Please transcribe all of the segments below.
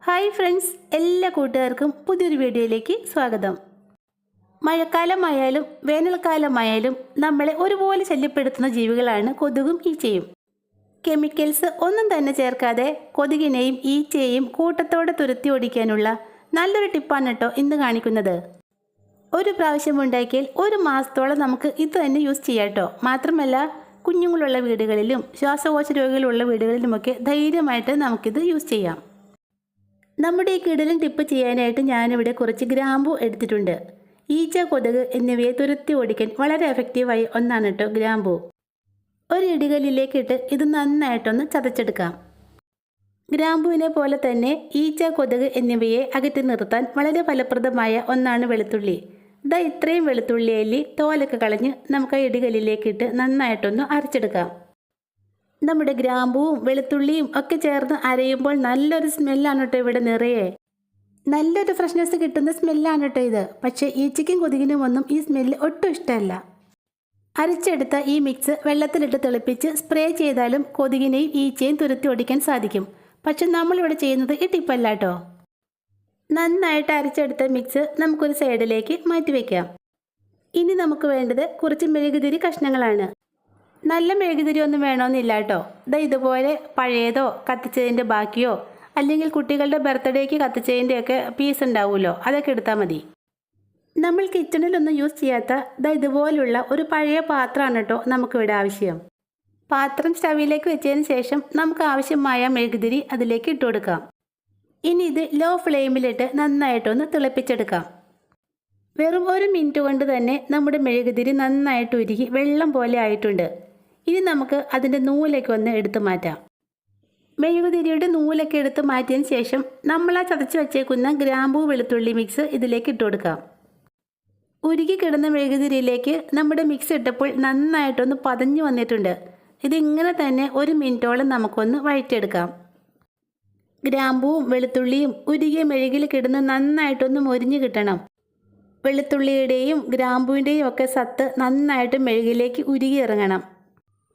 Hi friends, എല്ലാ കൂട്ടുകാർക്കും പുതിയൊരു വീഡിയോയിലേക്ക് സ്വാഗതം. മഴക്കാലമായാലും വേനൽക്കാലമായാലും നമ്മളെ ഒരുപോലെ ശല്യപ്പെടുത്തുന്ന ജീവികളാണ് കൊതുകും ഈച്ചയും. കെമിക്കൽസ് ഒന്നും തന്നെ ചേർക്കാതെ കൊതുകിനെയും ഈച്ചയെയും കൂട്ടത്തോടെ തുരത്തി ഓടിക്കാനുള്ള നല്ലൊരു ടിപ്പാണ് കേട്ടോ ഇന്ന് കാണിക്കുന്നത്. ഒരു പ്രാവശ്യം ഉണ്ടാക്കിയാൽ ഒരു മാസത്തോളം നമുക്ക് ഇത് തന്നെ യൂസ് ചെയ്യാം കേട്ടോ. മാത്രമല്ല കുഞ്ഞുങ്ങളുള്ള വീടുകളിലും ശ്വാസകോശ രോഗികളുള്ള വീടുകളിലുമൊക്കെ ധൈര്യമായിട്ട് നമുക്കിത് യൂസ് ചെയ്യാം. നമ്മുടെ ഈ കിടലും ടിപ്പ് ചെയ്യാനായിട്ട് ഞാനിവിടെ കുറച്ച് ഗ്രാമ്പു എടുത്തിട്ടുണ്ട്. ഈച്ച, കൊതുക് എന്നിവയെ തുരത്തി ഓടിക്കാൻ വളരെ എഫക്റ്റീവായി ഒന്നാണ് കേട്ടോ ഗ്രാമ്പു. ഒരു ഇടികല്ലിലേക്കിട്ട് ഇത് നന്നായിട്ടൊന്ന് ചതച്ചെടുക്കാം. ഗ്രാമ്പുവിനെ പോലെ തന്നെ ഈച്ച, കൊതുക് എന്നിവയെ അകറ്റി നിർത്താൻ വളരെ ഫലപ്രദമായ ഒന്നാണ് വെളുത്തുള്ളി. ഇത്രയും വെളുത്തുള്ളി അല്ലി തോലൊക്കെ കളഞ്ഞ് നമുക്ക് ആ ഇടികല്ലിലേക്കിട്ട് നന്നായിട്ടൊന്ന് അരച്ചെടുക്കാം. നമ്മുടെ ഗ്രാമ്പുവും വെളുത്തുള്ളിയും ഒക്കെ ചേർന്ന് അരയുമ്പോൾ നല്ലൊരു സ്മെല്ലാണ് കേട്ടോ ഇവിടെ നിറയെ. നല്ലൊരു ഫ്രഷ്നെസ് കിട്ടുന്ന സ്മെല്ലാണ് കേട്ടോ ഇത്. പക്ഷേ ഈച്ചയ്ക്കും കൊതുകിനും ഒന്നും ഈ സ്മെല്ല് ഒട്ടും ഇഷ്ടമല്ല. അരച്ചെടുത്ത ഈ മിക്സ് വെള്ളത്തിലിട്ട് തിളപ്പിച്ച് സ്പ്രേ ചെയ്താലും കൊതുകിനെയും ഈച്ചയും തുരത്തി ഓടിക്കാൻ സാധിക്കും. പക്ഷെ നമ്മളിവിടെ ചെയ്യുന്നത് ഈ ടിപ്പല്ല കേട്ടോ. നന്നായിട്ട് അരച്ചെടുത്ത മിക്സ് നമുക്കൊരു സൈഡിലേക്ക് മാറ്റിവെക്കാം. ഇനി നമുക്ക് വേണ്ടത് കുറച്ച് മെഴുകുതിരി കഷ്ണങ്ങളാണ്. നല്ല മെഴുകുതിരി ഒന്നും വേണമെന്നില്ല കേട്ടോ. ഇതുപോലെ പഴയതോ കത്തിച്ചതിൻ്റെ ബാക്കിയോ അല്ലെങ്കിൽ കുട്ടികളുടെ ബർത്ത്ഡേക്ക് കത്തിച്ചതിൻ്റെയൊക്കെ പീസ് ഉണ്ടാവുമല്ലോ, അതൊക്കെ എടുത്താൽ മതി. നമ്മൾ കിച്ചണിലൊന്നും യൂസ് ചെയ്യാത്ത ഇതുപോലുള്ള ഒരു പഴയ പാത്രമാണ് കേട്ടോ നമുക്കിവിടെ ആവശ്യം. പാത്രം സ്റ്റവിലേക്ക് വെച്ചതിന് ശേഷം നമുക്ക് ആവശ്യമായ മെഴുകുതിരി അതിലേക്ക് ഇട്ട് കൊടുക്കാം. ഇനി ഇത് ലോ ഫ്ലെയിമിലിട്ട് നന്നായിട്ടൊന്ന് തിളപ്പിച്ചെടുക്കാം. വെറും 1 മിനിറ്റ് കൊണ്ട് തന്നെ നമ്മുടെ മെഴുകുതിരി നന്നായിട്ട് ഉരുകി വെള്ളം പോലെ ആയിട്ടുണ്ട്. ഇനി നമുക്ക് അതിൻ്റെ നൂലൊക്കെ ഒന്ന് എടുത്തു മാറ്റാം. മെഴുകുതിരിയുടെ നൂലൊക്കെ എടുത്ത് മാറ്റിയതിന് ശേഷം നമ്മൾ ആ ചതച്ച് വെച്ചേക്കുന്ന ഗ്രാമ്പൂ വെളുത്തുള്ളി മിക്സ് ഇതിലേക്ക് ഇട്ട് കൊടുക്കാം. ഉരുകി കിടന്ന മെഴുകുതിരിയിലേക്ക് നമ്മുടെ മിക്സ് ഇട്ടപ്പോൾ നന്നായിട്ടൊന്ന് പതഞ്ഞു വന്നിട്ടുണ്ട്. ഇതിങ്ങനെ തന്നെ 1 മിനിറ്റോളം നമുക്കൊന്ന് വഴറ്റിയെടുക്കാം. ഗ്രാമ്പൂവും വെളുത്തുള്ളിയും ഉരുകിയ മെഴുകിൽ കിടന്ന് നന്നായിട്ടൊന്ന് മൊരിഞ്ഞ് കിട്ടണം. വെളുത്തുള്ളിയുടെയും ഗ്രാമ്പൂവിൻ്റെയും ഒക്കെ സത്ത് നന്നായിട്ട് മെഴുകിലേക്ക് ഉരുകി ഇറങ്ങണം.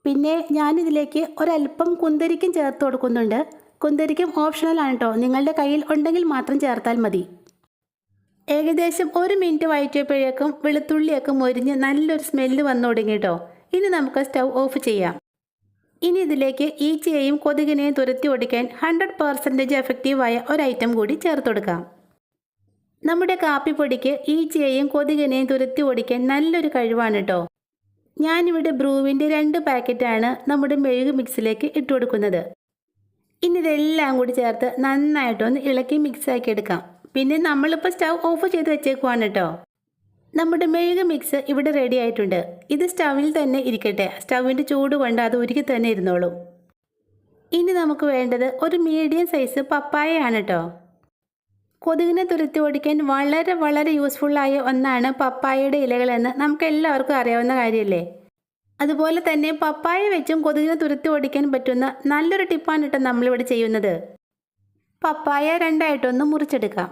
പിന്നെ ഞാനിതിലേക്ക് ഒരല്പം കുന്തിരിക്കം ചേർത്ത് കൊടുക്കുന്നുണ്ട്. കുന്തിരിക്കം ഓപ്ഷണലാണ് കേട്ടോ, നിങ്ങളുടെ കയ്യിൽ ഉണ്ടെങ്കിൽ മാത്രം ചേർത്താൽ മതി. ഏകദേശം 1 മിനിറ്റ് വഴറ്റിയപ്പോഴേക്കും വെളുത്തുള്ളിയൊക്കെ മൊരിഞ്ഞ് നല്ലൊരു സ്മെല്ല് വന്നു തുടങ്ങി കേട്ടോ. ഇനി നമുക്ക് സ്റ്റൗ ഓഫ് ചെയ്യാം. ഇനി ഇതിലേക്ക് ഈച്ചയെയും കൊതുകിനെയും തുരത്തി ഓടിക്കാൻ 100% എഫക്റ്റീവായ ഒരു ഐറ്റം കൂടി ചേർത്ത് കൊടുക്കാം. നമ്മുടെ കാപ്പിപ്പൊടിക്ക് ഈച്ചയെയും കൊതുകിനെയും തുരത്തി ഓടിക്കാൻ നല്ലൊരു കഴിവാണ് കേട്ടോ. ഞാനിവിടെ ബ്രൂവിൻ്റെ 2 പാക്കറ്റാണ് നമ്മുടെ മെഴുക് മിക്സിലേക്ക് ഇട്ട് കൊടുക്കുന്നത്. ഇനി ഇതെല്ലാം കൂടി ചേർത്ത് നന്നായിട്ടൊന്ന് ഇളക്കി മിക്സാക്കി എടുക്കാം. പിന്നെ നമ്മളിപ്പോൾ സ്റ്റൗ ഓഫ് ചെയ്ത് വെച്ചേക്കുവാണ് കേട്ടോ. നമ്മുടെ മെഴുക് മിക്സ് ഇവിടെ റെഡി ആയിട്ടുണ്ട്. ഇത് സ്റ്റൗവിൽ തന്നെ ഇരിക്കട്ടെ. സ്റ്റൗവിൻ്റെ ചൂട് കൊണ്ട് അത് ഉരുക്കി തന്നെ ഇരുന്നോളും. ഇനി നമുക്ക് വേണ്ടത് ഒരു മീഡിയം സൈസ് പപ്പായയാണ് കേട്ടോ. കൊതുകിനെ തുരത്തി ഓടിക്കാൻ വളരെ വളരെ യൂസ്ഫുള്ളായ ഒന്നാണ് പപ്പായയുടെ ഇലകളെന്ന് നമുക്ക് എല്ലാവർക്കും അറിയാവുന്ന കാര്യമല്ലേ. അതുപോലെ തന്നെ പപ്പായ വെച്ചും കൊതുകിനെ തുരത്തി ഓടിക്കാൻ പറ്റുന്ന നല്ലൊരു ടിപ്പാണ് കേട്ടോ നമ്മളിവിടെ ചെയ്യുന്നത്. പപ്പായ 2ആയിട്ടൊന്ന് മുറിച്ചെടുക്കാം.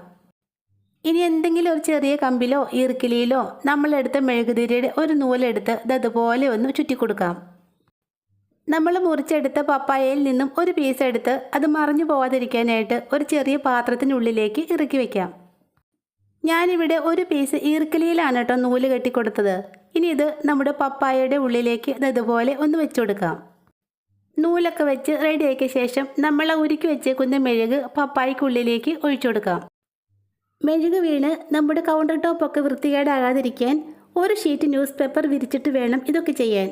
ഇനി എന്തെങ്കിലും ഒരു ചെറിയ കമ്പിലോ ഈർക്കിലിയിലോ നമ്മളെടുത്ത മെഴുകുതിരിയുടെ ഒരു നൂലെടുത്ത് അതുപോലെ ഒന്ന് ചുറ്റിക്കൊടുക്കാം. നമ്മൾ മുറിച്ചെടുത്ത പപ്പായയിൽ നിന്നും ഒരു പീസ് എടുത്ത് അത് മറിഞ്ഞു പോകാതിരിക്കാനായിട്ട് ഒരു ചെറിയ പാത്രത്തിനുള്ളിലേക്ക് ഇറക്കി വയ്ക്കാം. ഞാനിവിടെ ഒരു പീസ് ഈർക്കിലിയിലാണ് കേട്ടോ നൂല് കെട്ടിക്കൊടുത്തത്. ഇനി ഇത് നമ്മുടെ പപ്പായയുടെ ഉള്ളിലേക്ക് ഇതുപോലെ ഒന്ന് വെച്ചു കൊടുക്കാം. നൂലൊക്കെ വെച്ച് റെഡിയാക്കിയ ശേഷം നമ്മൾ ഉരുക്കി വെച്ചേക്കുന്ന മെഴുക് പപ്പായക്കുള്ളിലേക്ക് ഒഴിച്ചു കൊടുക്കാം. മെഴുക് വീണ് നമ്മുടെ കൗണ്ടർ ടോപ്പൊക്കെ വൃത്തികേടാകാതിരിക്കാൻ ഒരു ഷീറ്റ് ന്യൂസ് പേപ്പർ വിരിച്ചിട്ട് വേണം ഇതൊക്കെ ചെയ്യാൻ.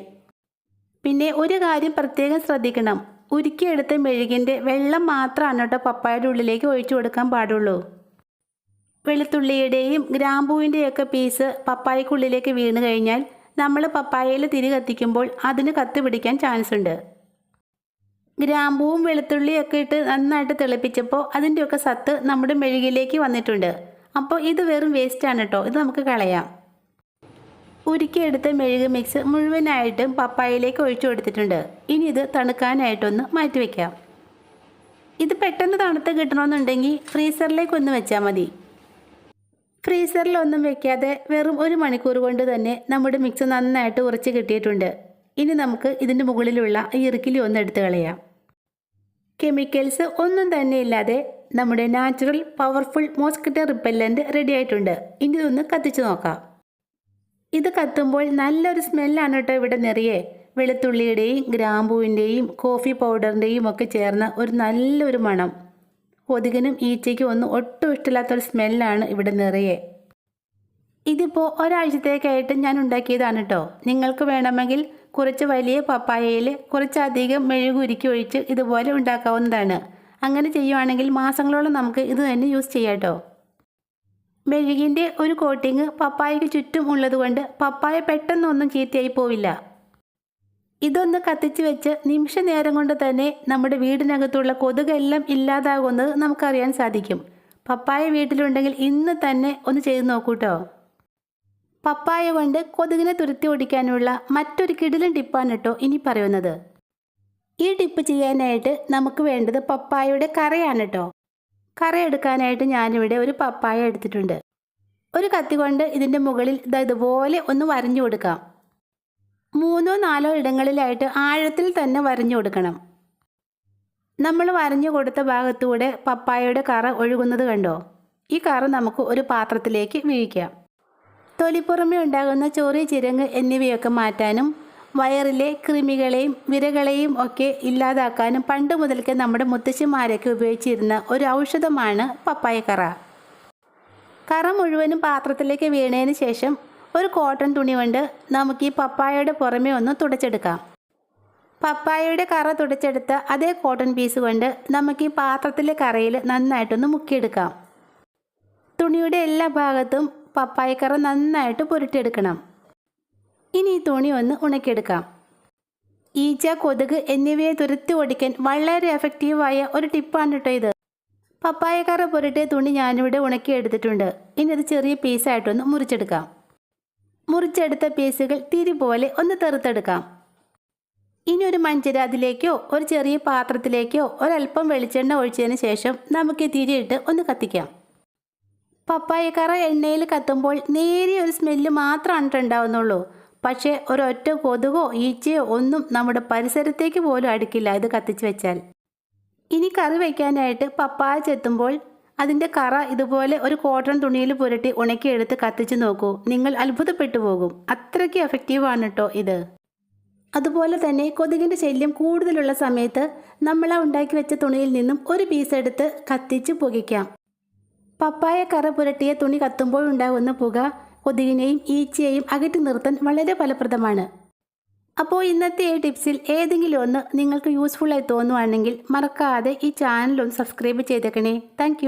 പിന്നെ ഒരു കാര്യം പ്രത്യേകം ശ്രദ്ധിക്കണം, ഉരുക്കിയെടുത്ത മെഴുകിൻ്റെ വെള്ളം മാത്രമാണ് കേട്ടോ പപ്പായയുടെ ഉള്ളിലേക്ക് ഒഴിച്ചു കൊടുക്കാൻ പാടുള്ളൂ. വെളുത്തുള്ളിയുടെയും ഗ്രാമ്പൂവിൻ്റെയൊക്കെ പീസ് പപ്പായക്കുള്ളിലേക്ക് വീണ് കഴിഞ്ഞാൽ നമ്മൾ പപ്പായയിൽ തിരി കത്തിക്കുമ്പോൾ അതിന് കത്തി പിടിക്കാൻ ചാൻസ് ഉണ്ട്. ഗ്രാമ്പൂവും വെളുത്തുള്ളിയൊക്കെ ഇട്ട് നന്നായിട്ട് തിളപ്പിച്ചപ്പോൾ അതിൻ്റെയൊക്കെ സത്ത് നമ്മുടെ മെഴുകിലേക്ക് വന്നിട്ടുണ്ട്. അപ്പോൾ ഇത് വെറും വേസ്റ്റാണ് കേട്ടോ, ഇത് നമുക്ക് കളയാം. ഉരുക്കിയെടുത്ത മെഴുക് മിക്സ് മുഴുവനായിട്ടും പപ്പായയിലേക്ക് ഒഴിച്ചു കൊടുത്തിട്ടുണ്ട്. ഇനി ഇത് തണുക്കാനായിട്ടൊന്ന് മാറ്റിവെക്കാം. ഇത് പെട്ടെന്ന് തണുത്ത് കിട്ടണമെന്നുണ്ടെങ്കിൽ ഫ്രീസറിലേക്കൊന്ന് വെച്ചാൽ മതി. ഫ്രീസറിലൊന്നും വെക്കാതെ വെറും 1 മണിക്കൂർ കൊണ്ട് തന്നെ നമ്മുടെ മിക്സ് നന്നായിട്ട് ഉറച്ച് കിട്ടിയിട്ടുണ്ട്. ഇനി നമുക്ക് ഇതിൻ്റെ മുകളിലുള്ള ഈർക്കിലി ഒന്ന് എടുത്ത് കളയാം. കെമിക്കൽസ് ഒന്നും തന്നെ ഇല്ലാതെ നമ്മുടെ natural powerful mosquito repellent ready ആയിട്ടുണ്ട്. ഇനി ഇതൊന്ന് കത്തിച്ച് നോക്കാം. ഇത് കത്തുമ്പോൾ നല്ലൊരു സ്മെല്ലാണ് കേട്ടോ ഇവിടെ നിറയെ. വെളുത്തുള്ളിയുടെയും ഗ്രാമ്പൂവിൻ്റെയും കോഫി പൗഡറിൻ്റെയും ഒക്കെ ചേർന്ന ഒരു നല്ലൊരു മണം. കൊതുകിനും ഈച്ചയ്ക്കും ഒന്നും ഒട്ടും ഇഷ്ടമില്ലാത്തൊരു സ്മെല്ലാണ് ഇവിടെ നിറയെ. ഇതിപ്പോൾ ഒരാഴ്ചത്തേക്കായിട്ട് ഞാൻ ഉണ്ടാക്കിയതാണ് കേട്ടോ. നിങ്ങൾക്ക് വേണമെങ്കിൽ കുറച്ച് വലിയ പപ്പായയിൽ കുറച്ചധികം മെഴുകുരുക്കി ഒഴിച്ച് ഇതുപോലെ ഉണ്ടാക്കാവുന്നതാണ്. അങ്ങനെ ചെയ്യുവാണെങ്കിൽ മാസങ്ങളോളം നമുക്ക് ഇത് തന്നെ യൂസ് ചെയ്യാം കേട്ടോ. മെഴുകിൻ്റെ ഒരു കോട്ടിങ് പപ്പായയ്ക്ക് ചുറ്റും ഉള്ളതുകൊണ്ട് പപ്പായ പെട്ടെന്നൊന്നും ചീത്തയായി പോവില്ല. ഇതൊന്ന് കത്തിച്ച് വെച്ച് നിമിഷ നേരം കൊണ്ട് തന്നെ നമ്മുടെ വീടിനകത്തുള്ള കൊതുകെല്ലാം ഇല്ലാതാകുന്നത് നമുക്കറിയാൻ സാധിക്കും. പപ്പായ വീട്ടിലുണ്ടെങ്കിൽ ഇന്ന് തന്നെ ഒന്ന് ചെയ്ത് നോക്കൂ കേട്ടോ. പപ്പായ കൊണ്ട് കൊതുകിനെ തുരത്തി ഓടിക്കാനുള്ള മറ്റൊരു കിടിലൻ ടിപ്പാണ് കേട്ടോ ഇനി പറയുന്നത്. ഈ ടിപ്പ് ചെയ്യാനായിട്ട് നമുക്ക് വേണ്ടത് പപ്പായയുടെ കറയാണ് കേട്ടോ. കറ എടുക്കാനായിട്ട് ഞാനിവിടെ ഒരു പപ്പായ എടുത്തിട്ടുണ്ട്. ഒരു കത്തി കൊണ്ട് ഇതിൻ്റെ മുകളിൽ ഇതുപോലെ ഒന്ന് വരഞ്ഞു കൊടുക്കാം. 3-4 ഇടങ്ങളിലായിട്ട് ആഴത്തിൽ തന്നെ വരഞ്ഞു കൊടുക്കണം. നമ്മൾ വരഞ്ഞു കൊടുത്ത ഭാഗത്തൂടെ പപ്പായയുടെ കറ ഒഴുകുന്നത് കണ്ടോ? ഈ കറ നമുക്ക് ഒരു പാത്രത്തിലേക്ക് വീഴിക്കാം. തൊലിപ്പുറമേ ഉണ്ടാകുന്ന ചൊറി, ചിരങ്ങ് എന്നിവയൊക്കെ മാറ്റാനും വയറിലെ കൃമികളെയും വിരകളെയും ഒക്കെ ഇല്ലാതാക്കാനും പണ്ട് മുതൽക്കേ നമ്മുടെ മുത്തശ്ശിമാരൊക്കെ ഉപയോഗിച്ചിരുന്ന ഒരു ഔഷധമാണ് പപ്പായക്കറ. കറ മുഴുവനും പാത്രത്തിലേക്ക് വീണതിന് ശേഷം ഒരു കോട്ടൺ തുണി കൊണ്ട് നമുക്ക് ഈ പപ്പായയുടെ പുറമേ ഒന്ന് തുടച്ചെടുക്കാം. പപ്പായയുടെ കറ തുടച്ചെടുത്ത അതേ കോട്ടൺ പീസ് കൊണ്ട് നമുക്ക് ഈ പാത്രത്തിലെ കറയിൽ നന്നായിട്ടൊന്ന് മുക്കിയെടുക്കാം. തുണിയുടെ എല്ലാ ഭാഗത്തും പപ്പായക്കറ നന്നായിട്ട് പുരട്ടിയെടുക്കണം. ഇനി ഈ തുണി ഒന്ന് ഉണക്കിയെടുക്കാം. ഈച്ച, കൊതുക് എന്നിവയെ തുരത്തി ഓടിക്കാൻ വളരെ എഫക്റ്റീവായ ഒരു ടിപ്പാണ് കേട്ടോ ഇത്. പപ്പായക്കറ പുരട്ടിയ തുണി ഞാനിവിടെ ഉണക്കിയെടുത്തിട്ടുണ്ട്. ഇനി അത് ചെറിയ പീസായിട്ടൊന്ന് മുറിച്ചെടുക്കാം. മുറിച്ചെടുത്ത പീസുകൾ തിരി പോലെ ഒന്ന് തെറുത്തെടുക്കാം. ഇനി ഒരു മൺചിര അതിലേക്കോ ഒരു ചെറിയ പാത്രത്തിലേക്കോ ഒരല്പം വെളിച്ചെണ്ണ ഒഴിച്ചതിന് ശേഷം നമുക്ക് തിരിയിട്ട് ഒന്ന് കത്തിക്കാം. പപ്പായക്കറ എണ്ണയിൽ കത്തുമ്പോൾ നേരിയ ഒരു സ്മെല്ല് മാത്രമാണ് ഉണ്ടാവുന്നുള്ളൂ. പക്ഷേ ഒരൊറ്റ കൊതുകോ ഈച്ചയോ ഒന്നും നമ്മുടെ പരിസരത്തേക്ക് പോലും അടുക്കില്ല ഇത് കത്തിച്ച് വെച്ചാൽ. ഇനി കറി വയ്ക്കാനായിട്ട് പപ്പായ ചെത്തുമ്പോൾ അതിൻ്റെ കറ ഇതുപോലെ ഒരു കോട്ടൺ തുണിയിൽ പുരട്ടി ഉണക്കിയെടുത്ത് കത്തിച്ച് നോക്കൂ. നിങ്ങൾ അത്ഭുതപ്പെട്ടു പോകും. അത്രയ്ക്ക് എഫക്റ്റീവാണ് കേട്ടോ ഇത്. അതുപോലെ തന്നെ കൊതുകിൻ്റെ ശല്യം കൂടുതലുള്ള സമയത്ത് നമ്മൾ ആ ഉണ്ടാക്കി വെച്ച തുണിയിൽ നിന്നും ഒരു പീസ് എടുത്ത് കത്തിച്ച് പുകയ്ക്കാം. പപ്പായ കറ പുരട്ടിയ തുണി കത്തുമ്പോൾ ഉണ്ടാകുന്ന പുക കൊതുകിനെയും ഈച്ചയെയും അകറ്റി നിർത്താൻ വളരെ ഫലപ്രദമാണ്. അപ്പോൾ ഇന്നത്തെ ഈ ടിപ്സിൽ ഏതെങ്കിലും ഒന്ന് നിങ്ങൾക്ക് യൂസ്ഫുള്ളായി തോന്നുവാണെങ്കിൽ മറക്കാതെ ഈ ചാനൽ ഒന്ന് സബ്സ്ക്രൈബ് ചെയ്തേക്കണേ. താങ്ക്